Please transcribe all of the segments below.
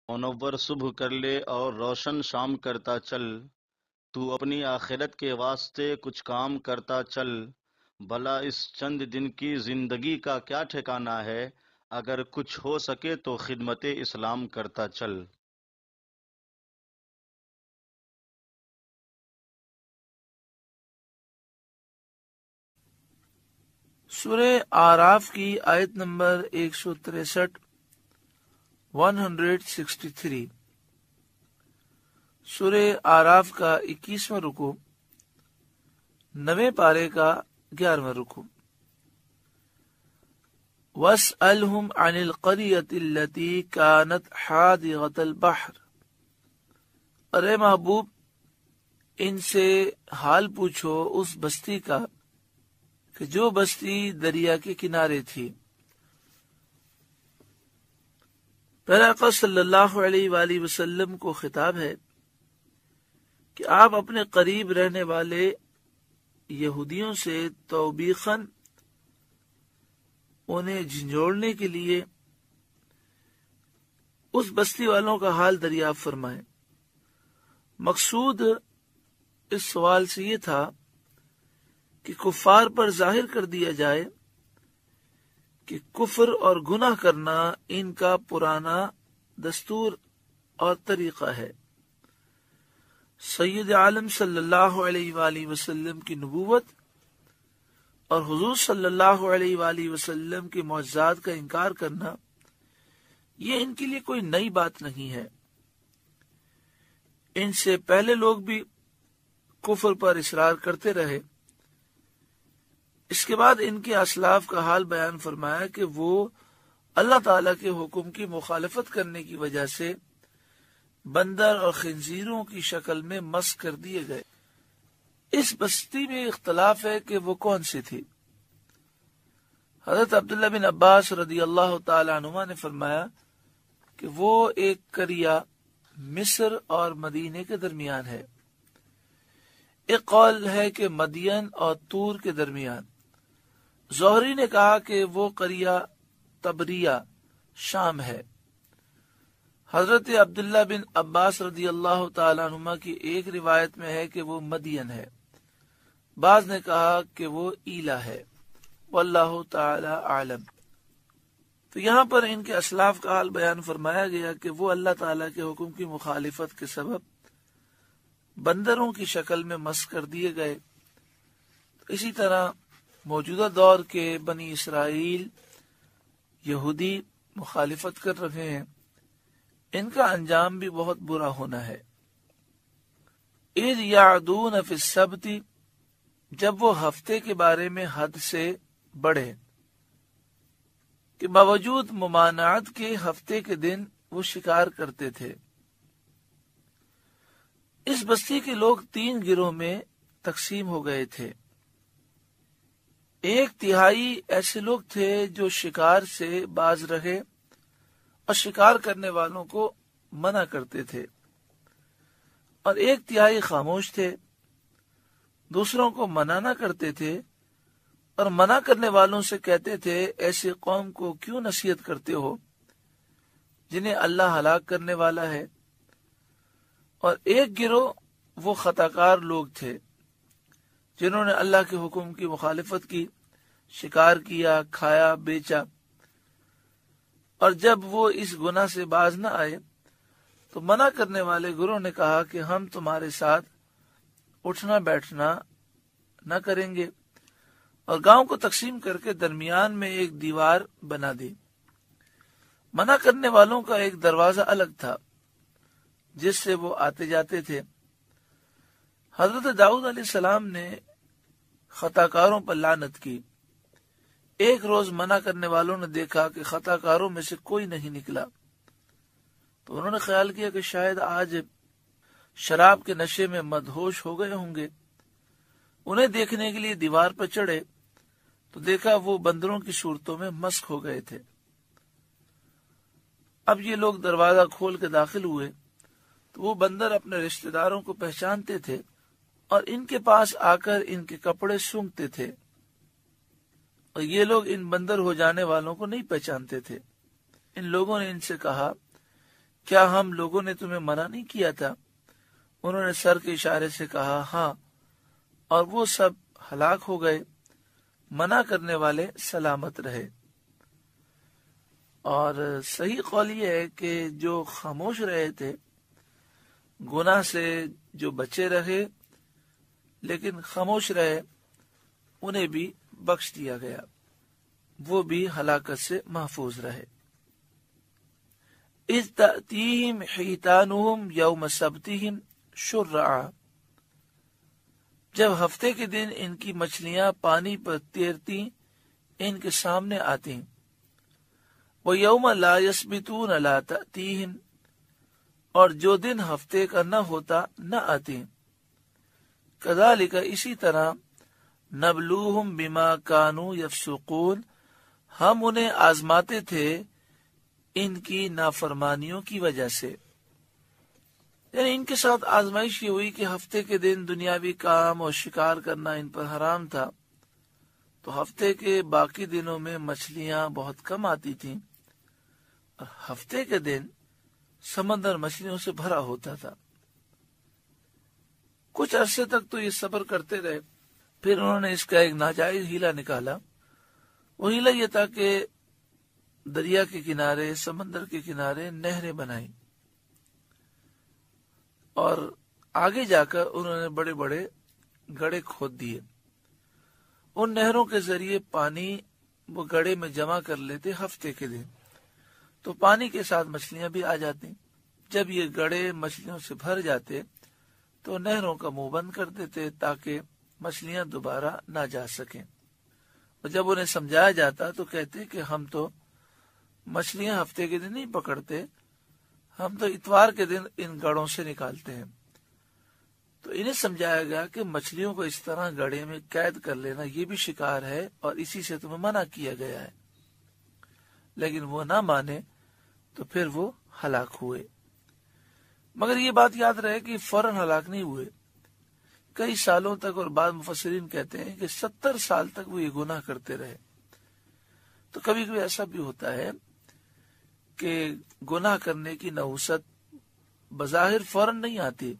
منور صبح کر لے اور روشن شام کرتا چل، تو اپنی آخرت کے واسطے کچھ کام کرتا چل، بھلا اس چند دن کی زندگی کا کیا ٹھکانہ ہے، اگر کچھ ہو سکے تو خدمت اسلام کرتا چل۔ سورہ آراف کی آیت نمبر 163 163 سورہ آراف کا 21واں رکوع، 9ویں پارے کا 11واں رکوع۔ وَاسْأَلْهُمْ عَنِ الْقَرْيَةِ الَّتِي كَانَتْ حَادِرَةَ الْبَحْرِ، اور اے محبوب ان سے حال پوچھو اس بستی کا کہ جو بستی دریا کے کنارے تھی۔ پیارے آقا صلی اللہ علیہ وآلہ وسلم کو خطاب ہے کہ آپ اپنے قریب رہنے والے یہودیوں سے توبیخاً انہیں جھنجھوڑنے کے لیے اس بستی والوں کا حال دریافت فرمائیں۔ مقصود اس سوال سے یہ تھا کہ کفار پر ظاہر کر دیا جائے کہ کفر اور گناہ کرنا ان کا پرانا دستور اور طریقہ ہے۔ سید عالم صلی اللہ علیہ وآلہ وسلم کی نبوت اور حضور صلی اللہ علیہ وآلہ وسلم کے معجزات کا انکار کرنا یہ ان کے لیے کوئی نئی بات نہیں ہے۔ ان سے پہلے لوگ بھی کفر پر اصرار کرتے رہے۔ اس کے بعد ان کے اسلاف کا حال بیان فرمایا کہ وہ اللہ تعالی کے حکم کی مخالفت کرنے کی وجہ سے بندر اور خنزیروں کی شکل میں مسخ کر دیے گئے۔ اس بستی میں اختلاف ہے کہ وہ کون سی تھی۔ حضرت عبداللہ بن عباس رضی اللہ تعالی عنہما نے فرمایا کہ وہ ایک قریہ مصر اور مدینے کے درمیان ہے۔ ایک قول ہے کہ مدین اور طور کے درمیان۔ زہری نے کہا کہ وہ قریہ تبریہ شام ہے۔ حضرت عبداللہ بن عباس رضی اللہ تعالیٰ عنہما کی ایک روایت میں ہے کہ وہ مدین ہے، بعض نے کہا کہ وہ ایلا ہے، واللہ تعالی عالم۔ تو یہاں پر ان کے اسلاف کا حال بیان فرمایا گیا کہ وہ اللہ تعالیٰ کے حکم کی مخالفت کے سبب بندروں کی شکل میں مسخ کر دیے گئے۔ اسی طرح موجودہ دور کے بنی اسرائیل یہودی مخالفت کر رہے ہیں، ان کا انجام بھی بہت برا ہونا ہے۔ اذ یعدون فی السبت، جب وہ ہفتے کے بارے میں حد سے بڑھے، کہ باوجود ممانعت کے ہفتے کے دن وہ شکار کرتے تھے۔ اس بستی کے لوگ 3 گروہ میں تقسیم ہو گئے تھے۔ ایک تہائی ایسے لوگ تھے جو شکار سے باز رہے اور شکار کرنے والوں کو منع کرتے تھے، اور ایک تہائی خاموش تھے، دوسروں کو منع نہ کرتے تھے اور منع کرنے والوں سے کہتے تھے ایسی قوم کو کیوں نصیحت کرتے ہو جنہیں اللہ ہلاک کرنے والا ہے۔ اور ایک گروہ وہ خطا کار لوگ تھے جنہوں نے اللہ کے حکم کی مخالفت کی، شکار کیا، کھایا، بیچا، اور جب وہ اس گناہ سے باز نہ آئے تو منع کرنے والے گروہ نے کہا کہ ہم تمہارے ساتھ اٹھنا بیٹھنا نہ کریں گے، اور گاؤں کو تقسیم کر کے درمیان میں ایک دیوار بنا دی۔ منع کرنے والوں کا ایک دروازہ الگ تھا جس سے وہ آتے جاتے تھے۔ حضرت داؤد علیہ السلام نے خطا کاروں پر لعنت کی۔ ایک روز منع کرنے والوں نے دیکھا کہ خطا کاروں میں سے کوئی نہیں نکلا، تو انہوں نے خیال کیا کہ شاید آج شراب کے نشے میں مدہوش ہو گئے ہوں گے۔ انہیں دیکھنے کے لیے دیوار پر چڑھے تو دیکھا وہ بندروں کی صورتوں میں مسخ ہو گئے تھے۔ اب یہ لوگ دروازہ کھول کے داخل ہوئے تو وہ بندر اپنے رشتہ داروں کو پہچانتے تھے اور ان کے پاس آ کر ان کے کپڑے سونگھتے تھے، اور یہ لوگ ان بندر ہو جانے والوں کو نہیں پہچانتے تھے۔ ان لوگوں نے ان سے کہا کیا ہم لوگوں نے تمہیں منع نہیں کیا تھا؟ انہوں نے سر کے اشارے سے کہا ہاں، اور وہ سب ہلاک ہو گئے۔ منع کرنے والے سلامت رہے۔ اور صحیح قول یہ ہے کہ جو خاموش رہے تھے، گناہ سے جو بچے رہے لیکن خاموش رہے، انہیں بھی بخش دیا گیا، وہ بھی ہلاکت سے محفوظ رہے۔ اذ تأتیہم حیتانہم یوم سبتہم شرعا، جب ہفتے کے دن ان کی مچھلیاں پانی پر تیرتی ان کے سامنے آتی، وَيَوْمَ لَا يَسْبِتُونَ لَا تَأْتِيهِمْ، اور جو دن ہفتے کا نہ ہوتا نہ آتی۔ كَذَلِكَ، اسی طرح، نَبْلُوهُمْ بِمَا كَانُوا يَفْسُقُونَ، ہم انہیں آزماتے تھے ان کی نافرمانیوں کی وجہ سے۔ یعنی ان کے ساتھ آزمائش یہ ہوئی کہ ہفتے کے دن دنیاوی کام اور شکار کرنا ان پر حرام تھا، تو ہفتے کے باقی دنوں میں مچھلیاں بہت کم آتی تھیں، اور ہفتے کے دن سمندر مچھلیوں سے بھرا ہوتا تھا۔ کچھ عرصے تک تو یہ صبر کرتے رہے، پھر انہوں نے اس کا ایک ناجائز ہیلا نکالا۔ وہ ہیلا یہ تھا کہ دریا کے کنارے، سمندر کے کنارے نہریں بنائیں، اور آگے جا کر انہوں نے بڑے بڑے گڑھے کھود دیے۔ ان نہروں کے ذریعے پانی وہ گڑھے میں جمع کر لیتے ہفتے کے دن، تو پانی کے ساتھ مچھلیاں بھی آ جاتی۔ جب یہ گڑھے مچھلیوں سے بھر جاتے تو نہروں کا منہ بند کر دیتے تاکہ مچھلیاں دوبارہ نہ جا سکیں، اور جب انہیں سمجھایا جاتا تو کہتے کہ ہم تو مچھلیاں ہفتے کے دن نہیں پکڑتے، ہم تو اتوار کے دن ان گڑھوں سے نکالتے ہیں۔ تو انہیں سمجھایا گیا کہ مچھلیوں کو اس طرح گڑھے میں قید کر لینا یہ بھی شکار ہے، اور اسی سے تمہیں منع کیا گیا ہے۔ لیکن وہ نہ مانے تو پھر وہ ہلاک ہوئے۔ مگر یہ بات یاد رہے کہ فوراً ہلاک نہیں ہوئے، کئی سالوں تک، اور بعض مفسرین کہتے ہیں کہ 70 سال تک وہ یہ گناہ کرتے رہے۔ تو کبھی کبھی ایسا بھی ہوتا ہے کہ گناہ کرنے کی نحوست بظاہر فوراً نہیں آتی،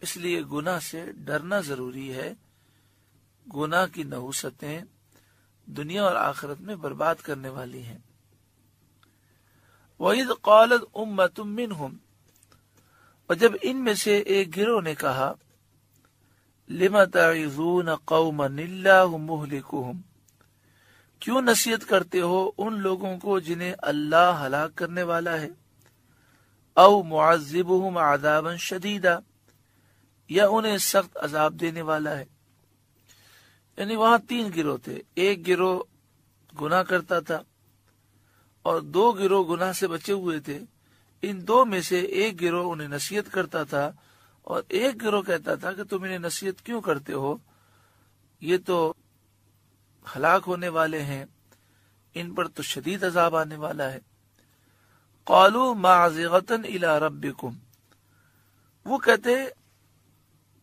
اس لیے گناہ سے ڈرنا ضروری ہے۔ گناہ کی نحوستیں دنیا اور آخرت میں برباد کرنے والی ہیں۔ وَإِذْ قَالَتْ أُمَّةٌ مِّنْهُمْ، اور جب ان میں سے ایک گروہ نے کہا، لِمَ تَعِظُونَ قَوْمًا اللَّهُ مُهْلِكُهُمْ، کیوں نصیحت کرتے ہو ان لوگوں کو جنہیں اللہ ہلاک کرنے والا ہے، او معذبهم عذابا شدیدا، یا انہیں سخت عذاب دینے والا ہے۔ یعنی وہاں 3 گروہ تھے، ایک گروہ گناہ کرتا تھا اور 2 گروہ گناہ سے بچے ہوئے تھے۔ ان 2 میں سے ایک گروہ انہیں نصیحت کرتا تھا اور ایک گروہ کہتا تھا کہ تم انہیں نصیحت کیوں کرتے ہو، یہ تو ہلاک ہونے والے ہیں، ان پر تو شدید عذاب آنے والا ہے۔ قالوا معذرۃ الی ربکم، وہ کہتے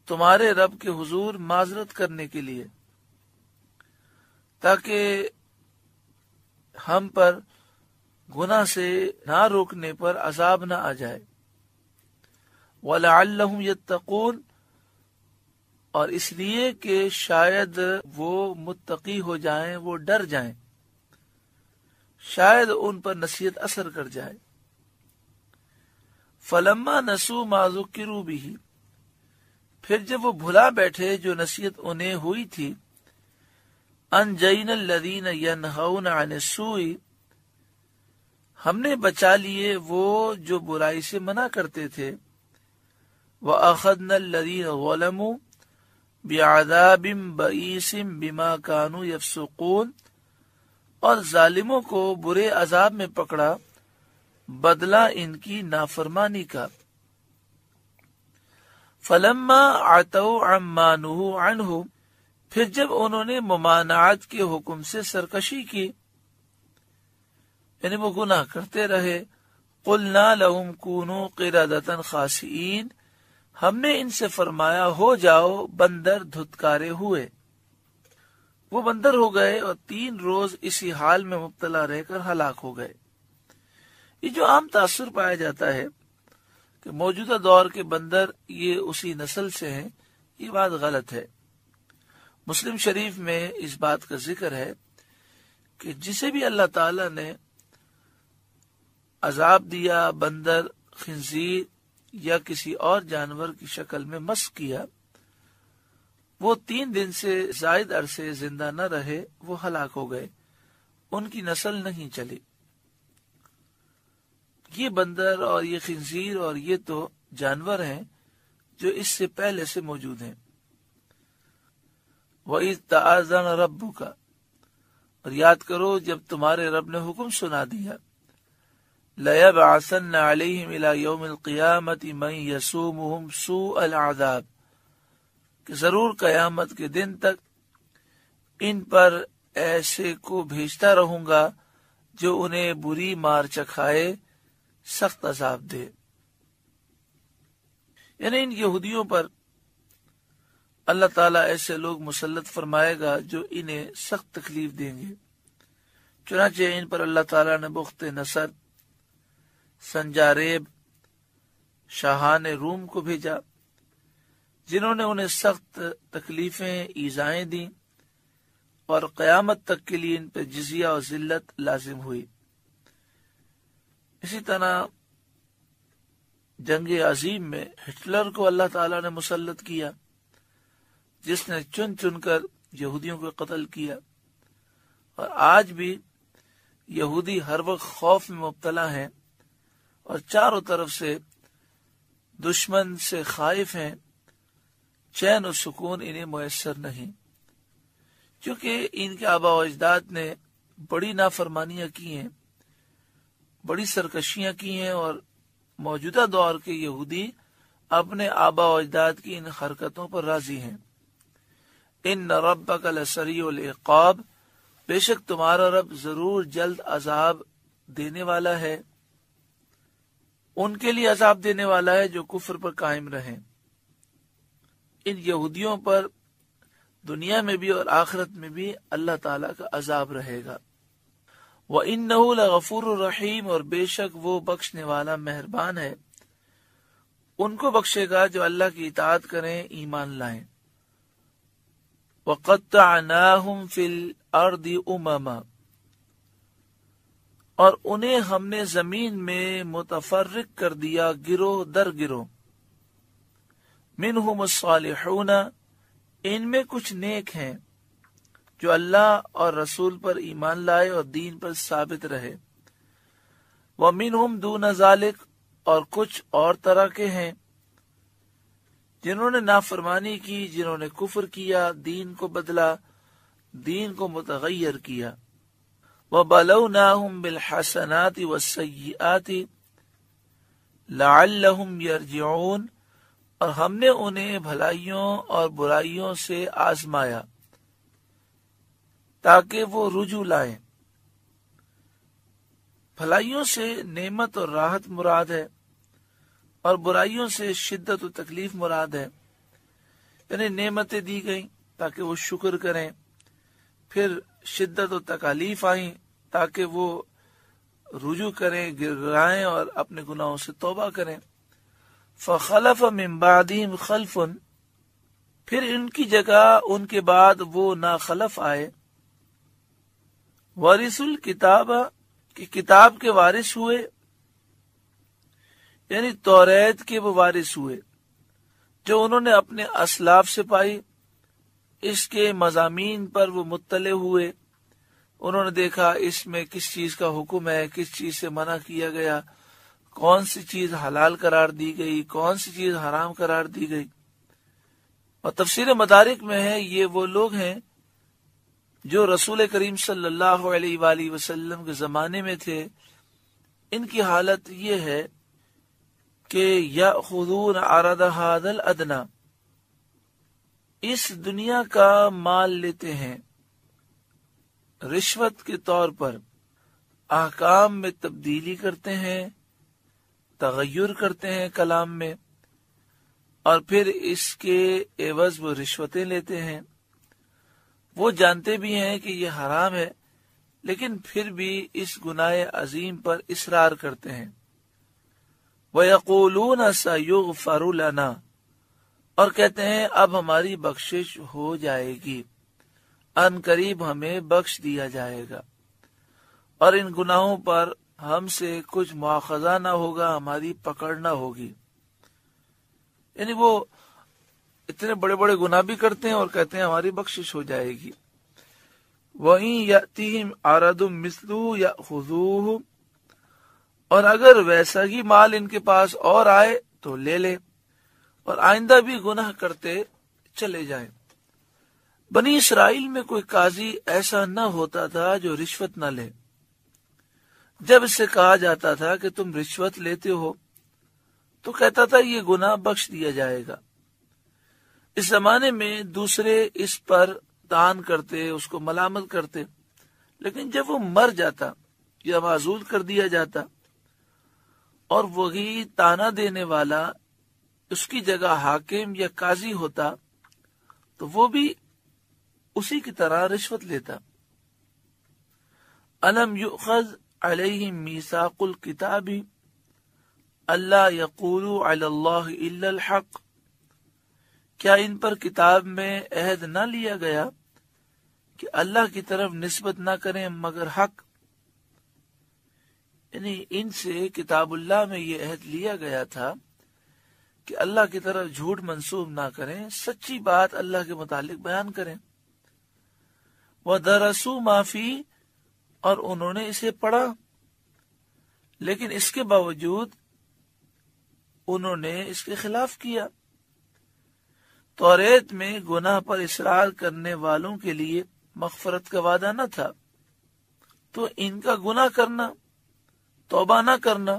تمہارے رب کے حضور معذرت کرنے کے لیے، تاکہ ہم پر گناہ سے نہ روکنے پر عذاب نہ آ جائے۔ وَلَعَلَّهُمْ يَتَّقُونَ، اور اس لیے کہ شاید وہ متقی ہو جائیں، وہ ڈر جائیں، شاید ان پر نصیحت اثر کر جائے۔ فَلَمَّا نَسُوا مَا ذُكِّرُوا بِهِ، پھر جب وہ بھلا بیٹھے جو نصیحت انہیں ہوئی تھی، أَنْجَيْنَا الَّذِينَ يَنْهَوْنَ عَنِ السُّوءِ، ہم نے بچا لیے وہ جو برائی سے منع کرتے تھے، وَأَخَذْنَا الَّذِينَ ظَلَمُوا بِعَذَابٍ بَئِيسٍ بِمَا كَانُوا يَفْسُقُونَ، اور ظالموں کو برے عذاب میں پکڑا بدلہ ان کی نافرمانی کا۔ فَلَمَّا عَتَوْا عَمَّا نُهُوا عَنْهُ، پھر جب انہوں نے ممانعت کے حکم سے سرکشی کی، یعنی وہ گناہ کرتے رہے، قُلْنَا لَهُمْ كُونُوا قِرَدَةً خَاسِئِينَ، ہم نے ان سے فرمایا ہو جاؤ بندر دھتکارے ہوئے۔ وہ بندر ہو گئے اور 3 روز اسی حال میں مبتلا رہ کر ہلاک ہو گئے۔ یہ جو عام تاثر پایا جاتا ہے کہ موجودہ دور کے بندر یہ اسی نسل سے ہیں، یہ بات غلط ہے۔ مسلم شریف میں اس بات کا ذکر ہے کہ جسے بھی اللہ تعالی نے عذاب دیا، بندر، خنزیر یا کسی اور جانور کی شکل میں مسخ کیا، وہ 3 دن سے زائد عرصے زندہ نہ رہے، وہ ہلاک ہو گئے، ان کی نسل نہیں چلی۔ یہ بندر اور یہ خنزیر اور یہ تو جانور ہیں جو اس سے پہلے سے موجود ہیں۔ وَإِذْ تَأَذَّنَ رَبُّكَ، اور یاد کرو جب تمہارے رب نے حکم سنا دیا، لَيَبْعَثَنَّ عَلَيْهِمْ إِلَى يَوْمِ الْقِيَامَةِ مَنْ يَسُومُهُمْ سُوءَ الْعَذَابِ، کہ ضرور قیامت کے دن تک ان پر ایسے کو بھیجتا رہوں گا جو انہیں بری مار چکھائے، سخت عذاب دے۔ یعنی ان یہودیوں پر اللہ تعالیٰ ایسے لوگ مسلط فرمائے گا جو انہیں سخت تکلیف دیں گے۔ چنانچہ ان پر اللہ تعالیٰ نے بخت نصر، سنجاریب، شاہان روم کو بھیجا، جنہوں نے انہیں سخت تکلیفیں، ایذائیں دیں، اور قیامت تک کے لیے ان پہ جزیہ اور ذلت لازم ہوئی۔ اسی طرح جنگ عظیم میں ہٹلر کو اللہ تعالیٰ نے مسلط کیا، جس نے چن چن کر یہودیوں کو قتل کیا، اور آج بھی یہودی ہر وقت خوف میں مبتلا ہیں اور چاروں طرف سے دشمن سے خائف ہیں، چین و سکون انہیں میسر نہیں، کیونکہ ان کے آبا و اجداد نے بڑی نافرمانیاں کی ہیں، بڑی سرکشیاں کی ہیں، اور موجودہ دور کے یہودی اپنے آبا و اجداد کی ان حرکتوں پر راضی ہیں۔ ان ربک لسریع العقاب، بے شک تمہارا رب ضرور جلد عذاب دینے والا ہے، ان کے لیے عذاب دینے والا ہے جو کفر پر قائم رہیں۔ ان یہودیوں پر دنیا میں بھی اور آخرت میں بھی اللہ تعالیٰ کا عذاب رہے گا۔ وَإِنَّهُ لَغَفُورٌ رَحِيمٌ، اور بے شک وہ بخشنے والا مہربان ہے، ان کو بخشے گا جو اللہ کی اطاعت کریں، ایمان لائیں۔ وَقَطَّعْنَاهُمْ فِي الْأَرْضِ أُمَمًا، اور انہیں ہم نے زمین میں متفرق کر دیا گروہ در گروہ۔ منہم الصالحون، ان میں کچھ نیک ہیں جو اللہ اور رسول پر ایمان لائے اور دین پر ثابت رہے۔ ومنہم دون ذالک، اور کچھ اور طرح کے ہیں جنہوں نے نافرمانی کی، جنہوں نے کفر کیا، دین کو بدلا، دین کو متغیر کیا۔ وَبَلَوْنَاهُمْ بِالْحَسَنَاتِ وَالسَّيِّئَاتِ لَعَلَّهُمْ يَرْجِعُونَ، اور ہم نے انہیں بھلائیوں اور برائیوں سے آزمایا تاکہ وہ رجوع لائیں۔ بھلائیوں سے نعمت اور راحت مراد ہے، اور برائیوں سے شدت و تکلیف مراد ہے۔ یعنی نعمتیں دی گئیں تاکہ وہ شکر کریں، پھر شدت و تکالیف آئیں تاکہ وہ رجوع کریں، گڑگڑائیں اور اپنے گناہوں سے توبہ کریں۔ فخلف من بعدہم خلف، پھر ان کی جگہ ان کے بعد وہ ناخلف آئے، ورثوا الکتاب، کہ کتاب کے وارث ہوئے، یعنی توریت کے وہ وارث ہوئے جو انہوں نے اپنے اسلاف سے پائی، اس کے مضامین پر وہ مطلع ہوئے، انہوں نے دیکھا اس میں کس چیز کا حکم ہے، کس چیز سے منع کیا گیا، کون سی چیز حلال قرار دی گئی، کون سی چیز حرام قرار دی گئی۔ اور تفسیر مدارک میں ہے یہ وہ لوگ ہیں جو رسول کریم صلی اللہ علیہ وآلہ وسلم کے زمانے میں تھے۔ ان کی حالت یہ ہے کہ یأخذون عرض ھذا الادنی، اس دنیا کا مال لیتے ہیں رشوت کے طور پر، احکام میں تبدیلی کرتے ہیں، تغیر کرتے ہیں کلام میں، اور پھر اس کے عوض وہ رشوتیں لیتے ہیں۔ وہ جانتے بھی ہیں کہ یہ حرام ہے، لیکن پھر بھی اس گناہ عظیم پر اصرار کرتے ہیں۔ وَيَقُولُونَ سَيُغْفَرُ لَنَا، اور کہتے ہیں اب ہماری بخشش ہو جائے گی، ان قریب ہمیں بخش دیا جائے گا، اور ان گناہوں پر ہم سے کچھ مواخذہ نہ ہوگا، ہماری پکڑ نہ ہوگی۔ یعنی وہ اتنے بڑے بڑے گناہ بھی کرتے ہیں اور کہتے ہیں ہماری بخشش ہو جائے گی۔ وَإِن يَأْتِهِمْ عَرَضٌ مِثْلُهُ يَأْخُذُوهُ، اور اگر ویسا ہی مال ان کے پاس اور آئے تو لے لے، اور آئندہ بھی گناہ کرتے چلے جائیں۔ بنی اسرائیل میں کوئی قاضی ایسا نہ ہوتا تھا جو رشوت نہ لے۔ جب اس سے کہا جاتا تھا کہ تم رشوت لیتے ہو تو کہتا تھا یہ گناہ بخش دیا جائے گا۔ اس زمانے میں دوسرے اس پر تان کرتے، اس کو ملامت کرتے، لیکن جب وہ مر جاتا یا معزول کر دیا جاتا اور وہی تانا دینے والا اس کی جگہ حاکم یا قاضی ہوتا تو وہ بھی اسی کی طرح رشوت لیتا۔ الم یؤخذ علیہم میثاق الکتاب اللہ یقولوا علی اللہ الا الحق، کیا ان پر کتاب میں عہد نہ لیا گیا کہ اللہ کی طرف نسبت نہ کریں مگر حق؟ یعنی ان سے کتاب اللہ میں یہ عہد لیا گیا تھا کہ اللہ کی طرف جھوٹ منسوب نہ کریں، سچی بات اللہ کے متعلق بیان کریں۔ وَدَرَسُوا مَا فِيهِ، اور انہوں نے اسے پڑھا، لیکن اس کے باوجود انہوں نے اس کے خلاف کیا۔ توریت میں گناہ پر اصرار کرنے والوں کے لیے مغفرت کا وعدہ نہ تھا، تو ان کا گناہ کرنا، توبہ نہ کرنا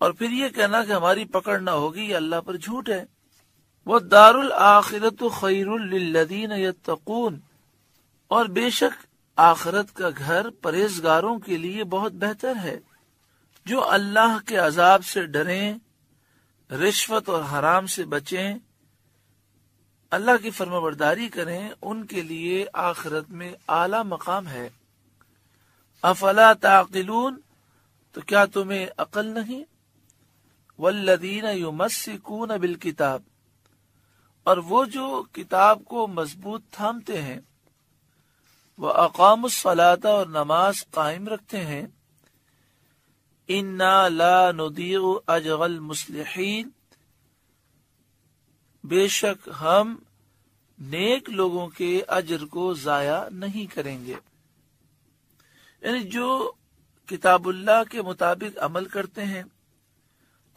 اور پھر یہ کہنا کہ ہماری پکڑ نہ ہوگی، یہ اللہ پر جھوٹ ہے۔ وَالدَّارُ الْآخِرَةُ خَيْرٌ لِلَّذِينَ يَتَّقُونَ، اور بے شک آخرت کا گھر پرہیزگاروں کے لیے بہت بہتر ہے، جو اللہ کے عذاب سے ڈریں، رشوت اور حرام سے بچیں، اللہ کی فرمانبرداری کریں، ان کے لیے آخرت میں اعلیٰ مقام ہے۔ افلا تعقلون، تو کیا تمہیں عقل نہیں؟ والذین یمسکون بالکتاب، اور وہ جو کتاب کو مضبوط تھامتے ہیں، وَأَقَامُوا الصَّلَاةَ، اور نماز قائم رکھتے ہیں، اِنَّا لَا نُضِيعُ أَجْرَ الْمُصْلِحِينَ، بے شک ہم نیک لوگوں کے اجر کو ضائع نہیں کریں گے۔ یعنی جو کتاب اللہ کے مطابق عمل کرتے ہیں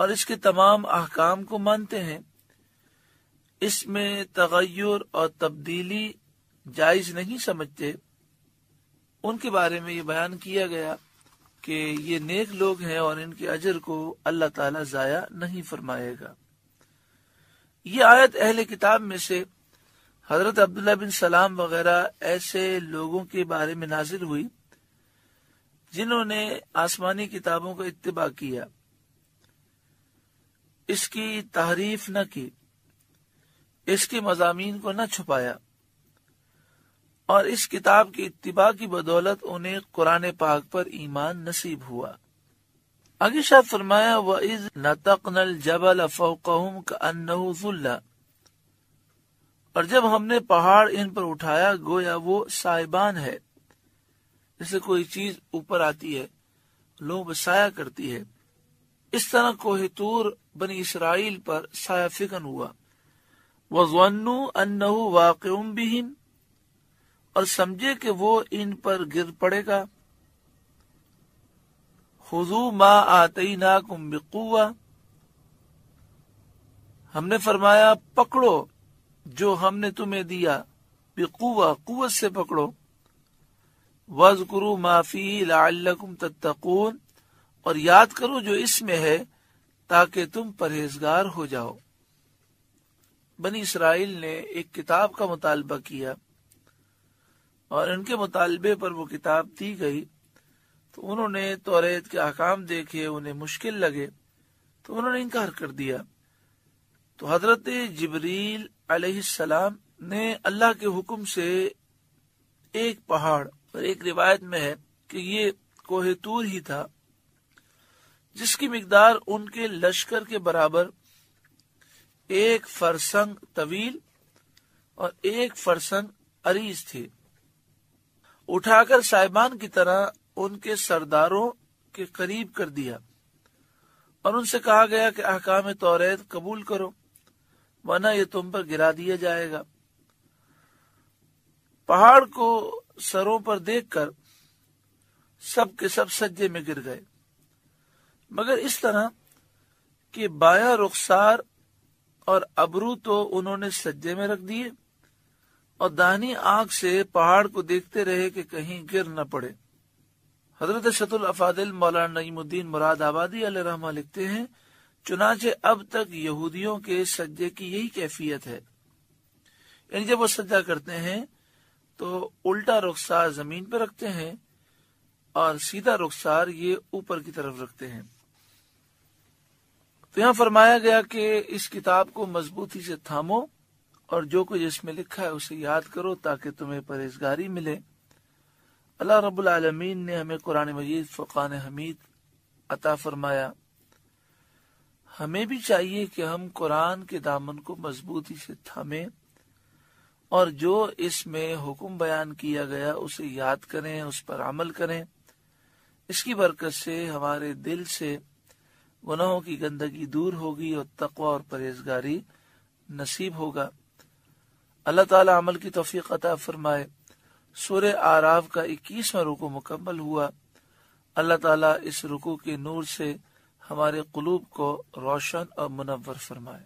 اور اس کے تمام احکام کو مانتے ہیں، اس میں تغیر اور تبدیلی جائز نہیں سمجھتے، ان کے بارے میں یہ بیان کیا گیا کہ یہ نیک لوگ ہیں اور ان کے اجر کو اللہ تعالی ضائع نہیں فرمائے گا۔ یہ آیت اہل کتاب میں سے حضرت عبداللہ بن سلام وغیرہ ایسے لوگوں کے بارے میں نازل ہوئی جنہوں نے آسمانی کتابوں کا اتباع کیا، اس کی تحریف نہ کی، اس کے مضامین کو نہ چھپایا، اور اس کتاب کی اتباع کی بدولت انہیں قرآن پاک پر ایمان نصیب ہوا۔ آگے شاید فرمایا وَإِذْ نَتَقْنَا الْجَبَلَ فَوْقَهُمْ كَأَنَّهُ ظُلَّةٌ، اور جب ہم نے پہاڑ ان پر اٹھایا گویا وہ سائبان ہے، جیسے کوئی چیز اوپر آتی ہے لوگوں پر سایہ کرتی ہے، اس طرح کوہ طور بنی اسرائیل پر سایہ فکن ہوا۔ وَظَنُّوا أَنَّهُ وَاقِعٌ بِهِمْ، اور سمجھے کہ وہ ان پر گر پڑے گا۔ خُذُوا مَا آتَيْنَاكُمْ بِقُوَّةٍ، ہم نے فرمایا پکڑو جو ہم نے تمہیں دیا، بقوہ، قوت سے پکڑو۔ وَاذْكُرُوا مَا فِيهِ لَعَلَّكُمْ تَتَّقُونَ، اور یاد کرو جو اس میں ہے تاکہ تم پرہیزگار ہو جاؤ۔ بنی اسرائیل نے ایک کتاب کا مطالبہ کیا اور ان کے مطالبے پر وہ کتاب دی گئی، تو انہوں نے توریت کے احکام دیکھے، انہیں مشکل لگے تو انہوں نے انکار کر دیا۔ تو حضرت جبریل علیہ السلام نے اللہ کے حکم سے ایک پہاڑ اور ایک روایت میں ہے کہ یہ کوہ طور ہی تھا جس کی مقدار ان کے لشکر کے برابر 1 فرسنگ طویل اور 1 فرسنگ عریض تھی. اٹھا کر صاحبان کی طرح ان کے سرداروں کے قریب کر دیا اور ان سے کہا گیا کہ احکام توریت قبول کرو ورنہ یہ تم پر گرا دیا جائے گا. پہاڑ کو سروں پر دیکھ کر سب کے سب سجدے میں گر گئے، مگر اس طرح کہ بایاں رخسار اور ابرو تو انہوں نے سجدے میں رکھ دیے اور داہنی آنکھ سے پہاڑ کو دیکھتے رہے کہ کہیں گر نہ پڑے. حضرت شت الافاضل مولانا نعیم الدین مراد آبادی علیہ رحمہ لکھتے ہیں چنانچہ اب تک یہودیوں کے سجدے کی یہی کیفیت ہے، یعنی جب وہ سجدہ کرتے ہیں تو الٹا رخسار زمین پہ رکھتے ہیں اور سیدھا رخسار یہ اوپر کی طرف رکھتے ہیں. تو یہاں فرمایا گیا کہ اس کتاب کو مضبوطی سے تھامو اور جو کچھ اس میں لکھا ہے اسے یاد کرو تاکہ تمہیں پرہیزگاری ملے. اللہ رب العالمین نے ہمیں قرآن مجید فرقان حمید عطا فرمایا. ہمیں بھی چاہیے کہ ہم قرآن کے دامن کو مضبوطی سے تھامیں اور جو اس میں حکم بیان کیا گیا اسے یاد کریں، اس پر عمل کریں. اس کی برکت سے ہمارے دل سے گناہوں کی گندگی دور ہوگی اور تقوی اور پرہیزگاری نصیب ہوگا. اللہ تعالی عمل کی توفیق عطا فرمائے. سورہ اعراف کا 21واں رکوع مکمل ہوا. اللہ تعالی اس رکوع کے نور سے ہمارے قلوب کو روشن اور منور فرمائے.